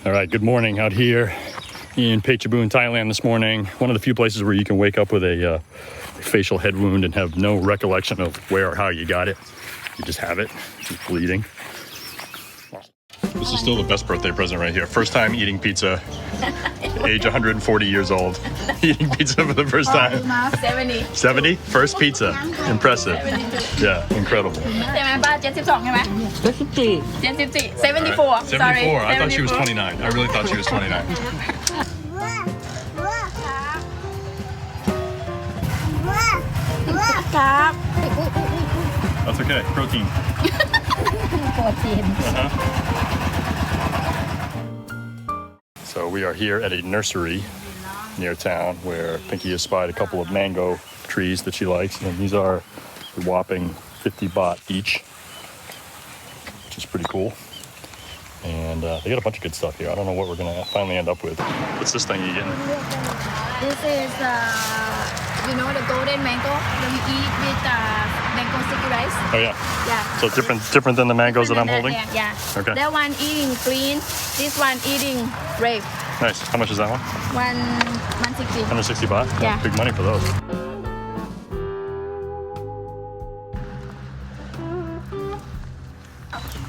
All right, good morning out here in Phetchabun, Thailand this morning. One of the few places where you can wake up with a facial head wound and have no recollection of where or how you got it. You just have it, just bleeding. This is still the best birthday present right here. First time eating pizza, age 140 years old. Eating pizza for the first time. 70. 70? First pizza. Impressive. Yeah, incredible. 74. 74. I thought she was 29. I really thought she was 29. That's okay. Protein. So we are here at a nursery near town where Pinky has spied a couple of mango trees that she likes, and these are a whopping 50 baht each, which is pretty cool. And they got a bunch of good stuff here. I don't know what we're gonna finally end up with. What's this thing you getting? This is, you know, the golden mango that we eat with mango sticky rice. Oh yeah. Yeah. So different than the mangoes that I'm holding? Yeah. Okay. That one eating green. This one eating red. Nice. How much is that one? 160. 160 baht? Yeah. Big money for those.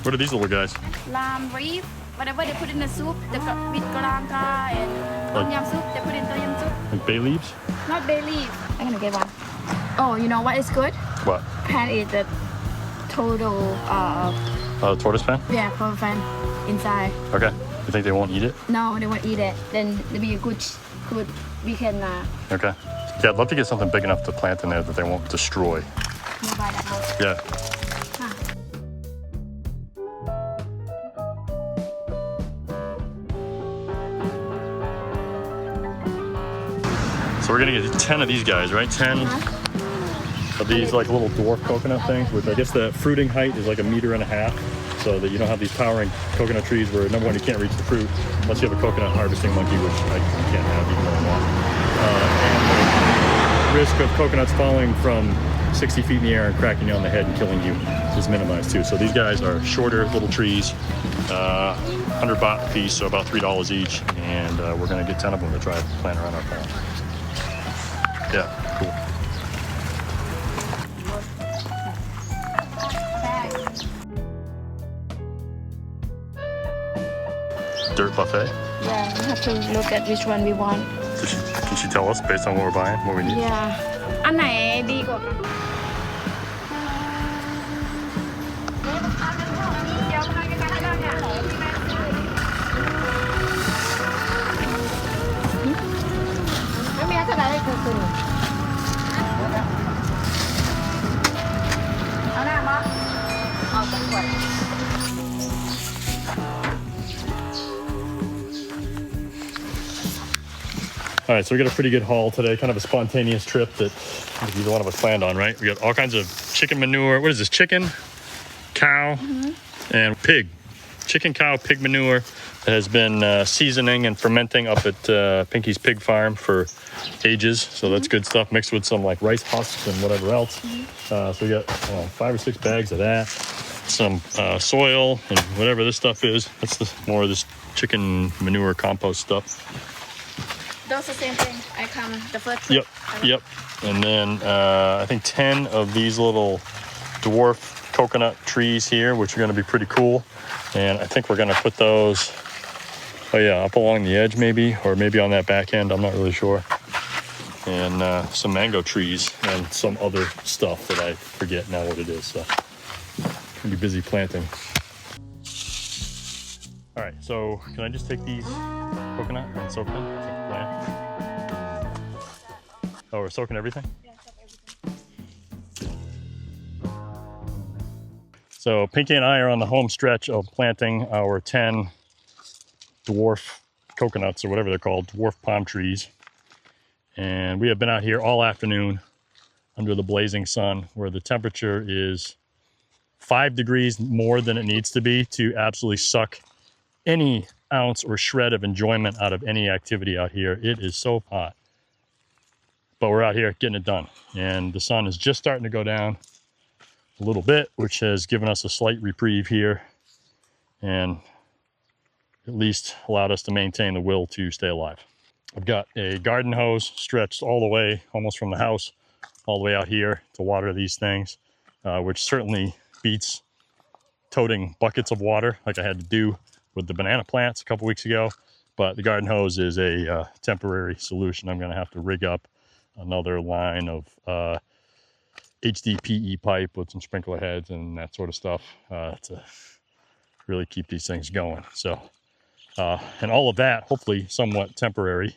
What are these little guys? Lamb reef. Whatever they put in the soup, with garanga and tom yum soup, they put in tom yum soup. Like bay leaves? Not bay leaf. I'm gonna get one. Oh, you know what is good? What? Pan is the total, Tortoise pan? yeah, perfect pan inside. Okay. You think they won't eat it? No, they won't eat it. Then it'll be a good, we can, Okay. Yeah, I'd love to get something big enough to plant in there that they won't destroy. we'll buy that house. Yeah. So we're gonna get 10 of these guys, right? 10 of these like little dwarf coconut things, which I guess the fruiting height is like 1.5 meters, so that you don't have these towering coconut trees where number one, you can't reach the fruit unless you have a coconut harvesting monkey, which I can't have even though I want. And the risk of coconuts falling from 60 feet in the air and cracking you on the head and killing you is minimized too. So these guys are shorter little trees, 100 baht a piece, so about $3 each, and we're gonna get 10 of them to try to plant around our farm. Yeah, cool. Dirt buffet? Yeah, we have to look at which one we want. Can she tell us based on what we're buying, what we need? Yeah. อันไหนดีกว่ากัน ไม่มีอะไรให้คุณคุณเอาหน้ามาเอาต้นก่อน All right, so we got a pretty good haul today, kind of a spontaneous trip that either one of us planned on, right? We got all kinds of chicken manure. What is this? Chicken, cow, and pig. Chicken, cow, pig manure that has been seasoning and fermenting up at Pinky's pig farm for ages. So that's good stuff, mixed with some like rice husks and whatever else. So we got 5 or 6 bags of that. Some soil and whatever this stuff is. That's more of this chicken manure compost stuff. Those the same thing. I come the first trip. Yep. And then I think 10 of these little dwarf coconut trees here, which are going to be pretty cool. And I think we're going to put those, up along the edge maybe, or maybe on that back end. I'm not really sure. And some mango trees and some other stuff that I forget now what it is. So I'm going to be busy planting. All right, so can I just take these coconut and soak them? Is that the plan? Oh, we're soaking everything? Yeah, soak everything. So Pinky and I are on the home stretch of planting our 10 dwarf coconuts, or whatever they're called, dwarf palm trees. And we have been out here all afternoon under the blazing sun, where the temperature is 5 degrees more than it needs to be to absolutely suck any ounce or shred of enjoyment out of any activity out here. It is so hot. But we're out here getting it done. And the sun is just starting to go down a little bit, which has given us a slight reprieve here. And at least allowed us to maintain the will to stay alive. I've got a garden hose stretched all the way, almost from the house, all the way out here to water these things, which certainly beats toting buckets of water like I had to do with the banana plants a couple weeks ago. But the garden hose is a temporary solution. I'm going to have to rig up another line of HDPE pipe with some sprinkler heads and that sort of stuff to really keep these things going. So, and all of that, hopefully somewhat temporary,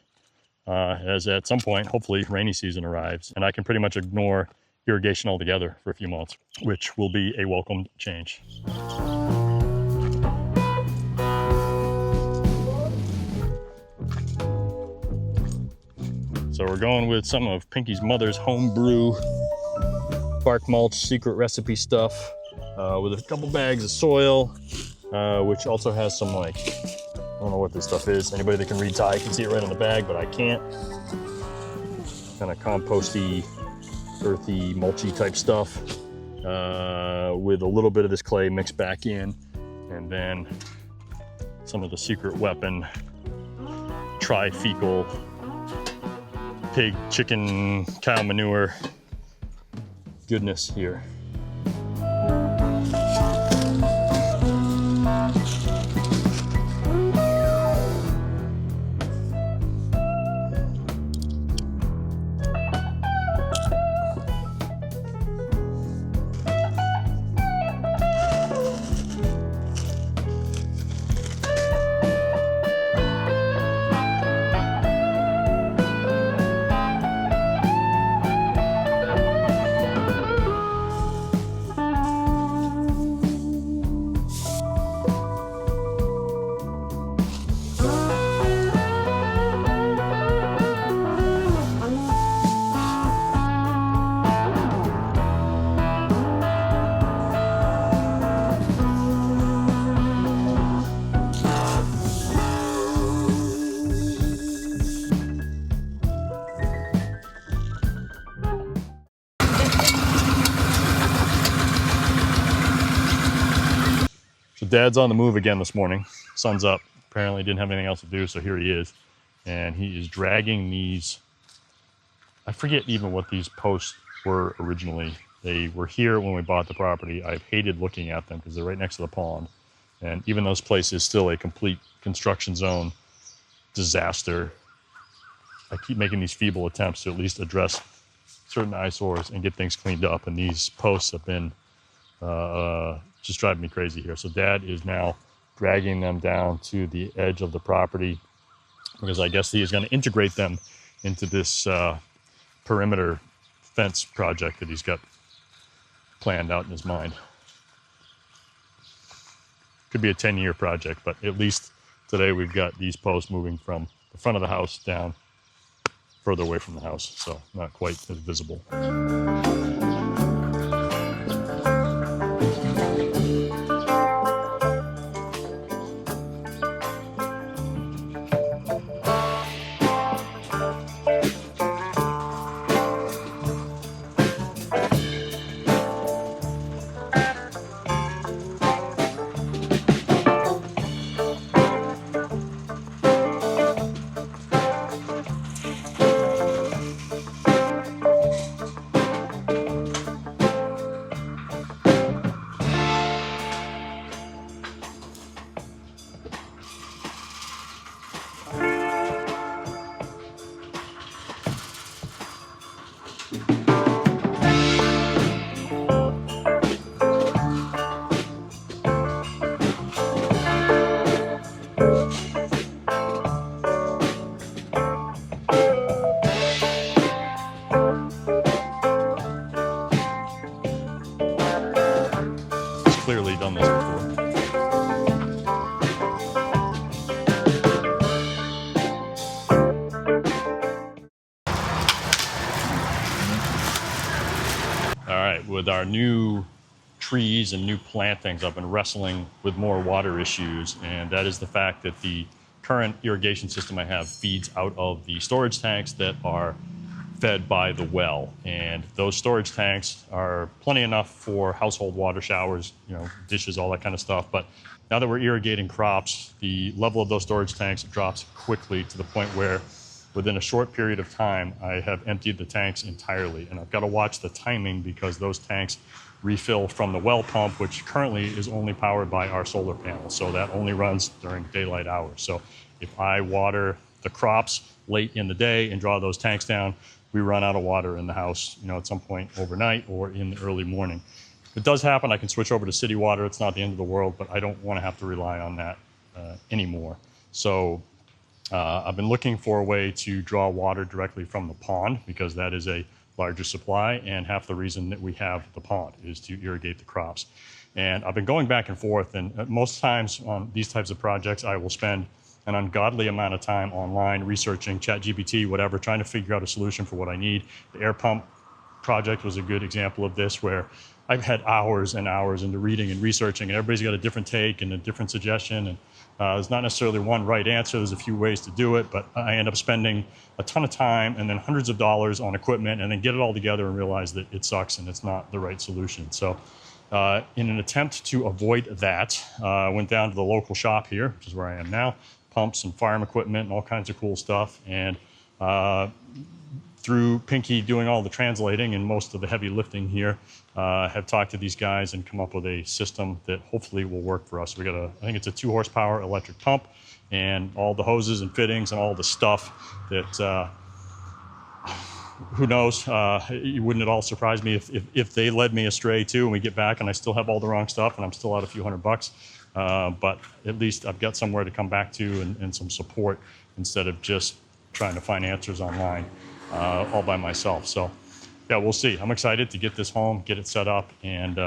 as at some point, hopefully rainy season arrives and I can pretty much ignore irrigation altogether for a few months, which will be a welcomed change. So we're going with some of Pinky's mother's home brew bark mulch secret recipe stuff with a couple bags of soil, which also has some, like, I don't know what this stuff is. Anybody that can read Thai can see it right on the bag, but I can't. Kind of composty, earthy, mulchy type stuff with a little bit of this clay mixed back in, and then some of the secret weapon tri-fecal pig, chicken, cow manure goodness here. Dad's on the move again this morning. Sun's up. Apparently didn't have anything else to do, so here he is. And he is dragging these, I forget even what these posts were originally. They were here when we bought the property. I've hated looking at them because they're right next to the pond. And even those places still a complete construction zone disaster. I keep making these feeble attempts to at least address certain eyesores and get things cleaned up. And these posts have been just driving me crazy here. So Dad is now dragging them down to the edge of the property because I guess he is going to integrate them into this perimeter fence project that he's got planned out in his mind. Could be a 10-year project, but at least today we've got these posts moving from the front of the house down further away from the house, so not quite as visible. Clearly done this before. All right, with our new trees and new plantings, I've been wrestling with more water issues, and that is the fact that the current irrigation system I have feeds out of the storage tanks that are fed by the well, and those storage tanks are plenty enough for household water, showers, you know, dishes, all that kind of stuff, but now that we're irrigating crops, the level of those storage tanks drops quickly to the point where within a short period of time, I have emptied the tanks entirely. And I've got to watch the timing because those tanks refill from the well pump, which currently is only powered by our solar panel. So that only runs during daylight hours. So if I water the crops late in the day and draw those tanks down, we run out of water in the house, at some point overnight or in the early morning. If it does happen, I can switch over to city water. It's not the end of the world, but I don't want to have to rely on that anymore. So I've been looking for a way to draw water directly from the pond because that is a larger supply, and half the reason that we have the pond is to irrigate the crops. And I've been going back and forth, and most times on these types of projects, I will spend an ungodly amount of time online researching ChatGPT, whatever, trying to figure out a solution for what I need. The air pump project was a good example of this, where I've had hours and hours into reading and researching, and everybody's got a different take and a different suggestion. And there's not necessarily one right answer. There's a few ways to do it, but I end up spending a ton of time and then hundreds of dollars on equipment and then get it all together and realize that it sucks and it's not the right solution. So in an attempt to avoid that, I went down to the local shop here, which is where I am now, pumps and farm equipment and all kinds of cool stuff. And through Pinky doing all the translating and most of the heavy lifting here, have talked to these guys and come up with a system that hopefully will work for us. We got I think it's a 2 horsepower electric pump, and all the hoses and fittings and all the stuff that, who knows, it wouldn't at all surprise me if they led me astray too, and we get back and I still have all the wrong stuff and I'm still out a few $100. But at least I've got somewhere to come back to and some support instead of just trying to find answers online all by myself. So yeah, we'll see. I'm excited to get this home, get it set up, and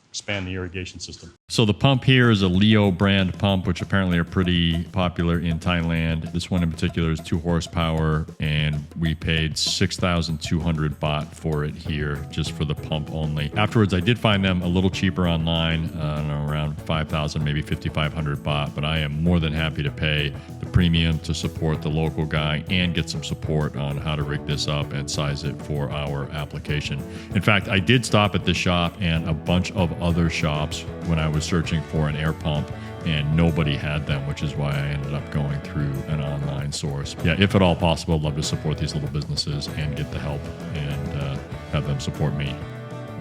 expand the irrigation system. So the pump here is a Leo brand pump, which apparently are pretty popular in Thailand. This one in particular is 2 horsepower, and we paid 6,200 baht for it here, just for the pump only. Afterwards, I did find them a little cheaper online, around 5,000, maybe 5,500 baht, but I am more than happy to pay the premium to support the local guy and get some support on how to rig this up and size it for our application. In fact, I did stop at this shop and a bunch of other shops when I was searching for an air pump, and nobody had them, which is why I ended up going through an online source. Yeah, if at all possible, I'd love to support these little businesses and get the help and have them support me.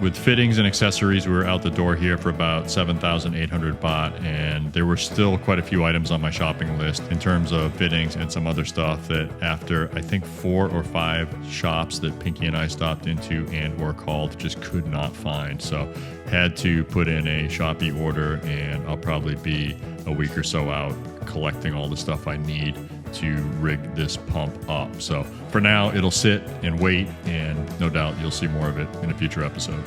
With fittings and accessories, we were out the door here for about 7,800 baht, and there were still quite a few items on my shopping list in terms of fittings and some other stuff that after, I think, 4 or 5 shops that Pinky and I stopped into and or called, just could not find. So had to put in a Shopee order, and I'll probably be a week or so out collecting all the stuff I need to rig this pump up. So for now, it'll sit and wait, and no doubt you'll see more of it in a future episode.